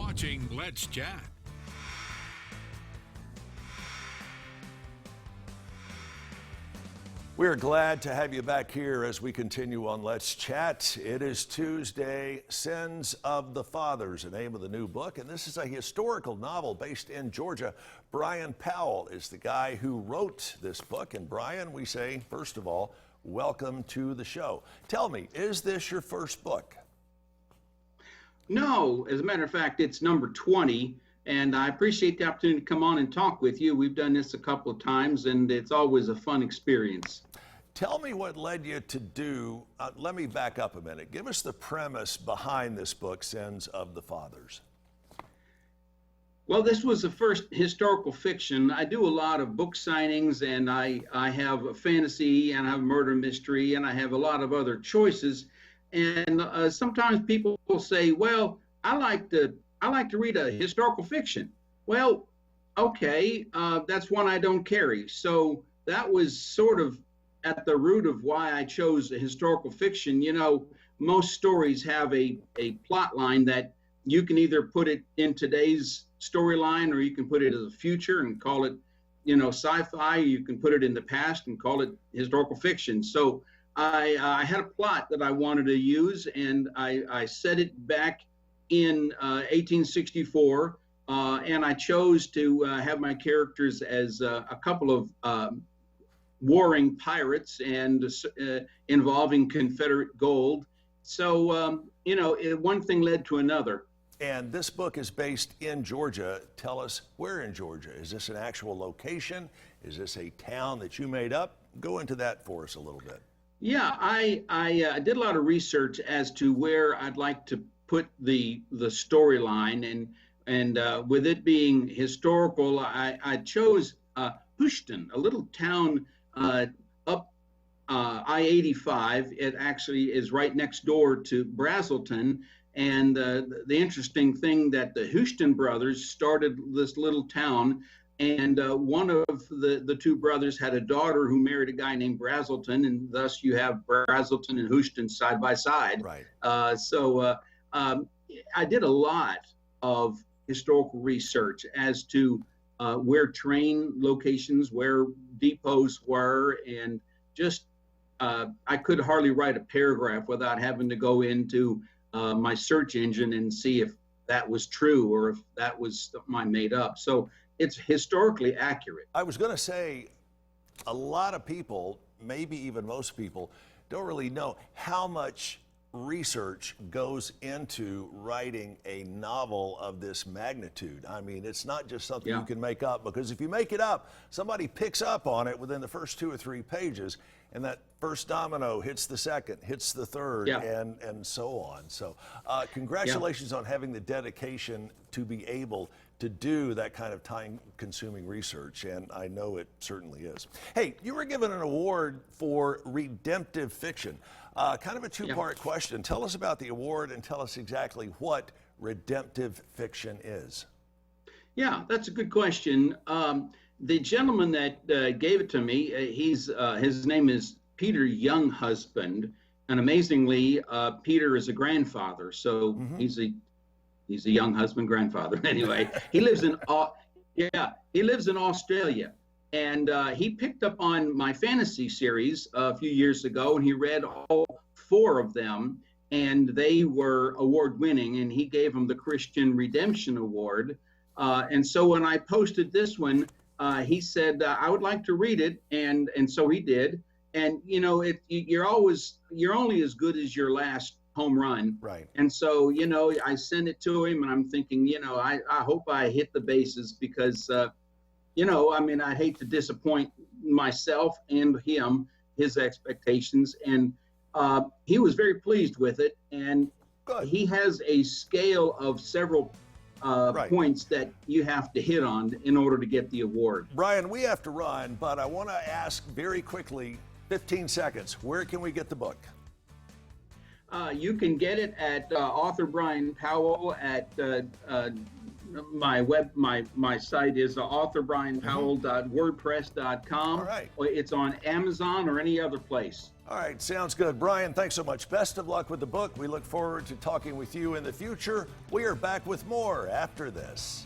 watching Let's Chat. We're glad to have you back here as we continue on Let's Chat. It is Tuesday, Sins of the Fathers, the name of the new book, and this is a historical novel based in Georgia. Bryan Powell is the guy who wrote this book, and Bryan, we say, first of all, welcome to the show. Tell me, is this your first book? No, as a matter of fact, it's number 20. And I appreciate the opportunity to come on and talk with you. We've done this a couple of times, and it's always a fun experience. Tell me what led you to do, let me back up a minute. Give us the premise behind this book, Sins of the Fathers. Well, this was the first historical fiction. I do a lot of book signings, and I have a fantasy, and I have murder mystery, and I have a lot of other choices. And sometimes people will say, well, I like to read a historical fiction. Well, okay, that's one I don't carry. So that was sort of at the root of why I chose a historical fiction. You know, most stories have a plot line that you can either put it in today's storyline, or you can put it as a future and call it, you know, sci-fi. You can put it in the past and call it historical fiction. So I had a plot that I wanted to use, and I set it back in 1864, and I chose to have my characters as a couple of warring pirates and involving Confederate gold. So, you know, one thing led to another. And this book is based in Georgia. Tell us, where in Georgia? Is this an actual location? Is this a town that you made up? Go into that for us a little bit. Yeah, I did a lot of research as to where I'd like to put the storyline, and with it being historical, I chose Houston, a little town up I-85. It actually is right next door to Brazelton, and the interesting thing that the Houston brothers started this little town, and one of the two brothers had a daughter who married a guy named Brazelton, and thus you have Brazelton and Houston side by side. Right. I did a lot of historical research as to where train locations, where depots were, and just I could hardly write a paragraph without having to go into my search engine and see if that was true or if that was something I made up. So it's historically accurate. I was going to say, a lot of people, maybe even most people, don't really know how much research goes into writing a novel of this magnitude. I mean, it's not just something you can make up, because if you make it up, somebody picks up on it within the first 2 or 3 pages, and that first domino hits the second, hits the third, and so on. So congratulations on having the dedication to be able to do that kind of time-consuming research, and I know it certainly is. Hey, you were given an award for redemptive fiction. Kind of a two-part question. Tell us about the award and tell us exactly what redemptive fiction is. Yeah, that's a good question. The gentleman that gave it to me, his name is Peter Younghusband, and amazingly, Peter is a grandfather, so he's a young husband, grandfather. Anyway, he lives in Australia, and he picked up on my fantasy series a few years ago, and he read all 4 of them, and they were award-winning, and he gave them the Christian Redemption Award. And so when I posted this one, he said I would like to read it, and so he did. And you know, you're only as good as your last home run. Right. And so, you know, I sent it to him, and I'm thinking, you know, I hope I hit the bases, because, you know, I mean, I hate to disappoint myself and him, his expectations. And he was very pleased with it. And he has a scale of several points that you have to hit on in order to get the award. Bryan, we have to run, but I want to ask very quickly, 15 seconds, where can we get the book? You can get it at author Bryan Powell at my site is authorbryanpowell.wordpress.com. All right. It's on Amazon or any other place. All right, sounds good. Bryan, thanks so much. Best of luck with the book. We look forward to talking with you in the future. We are back with more after this.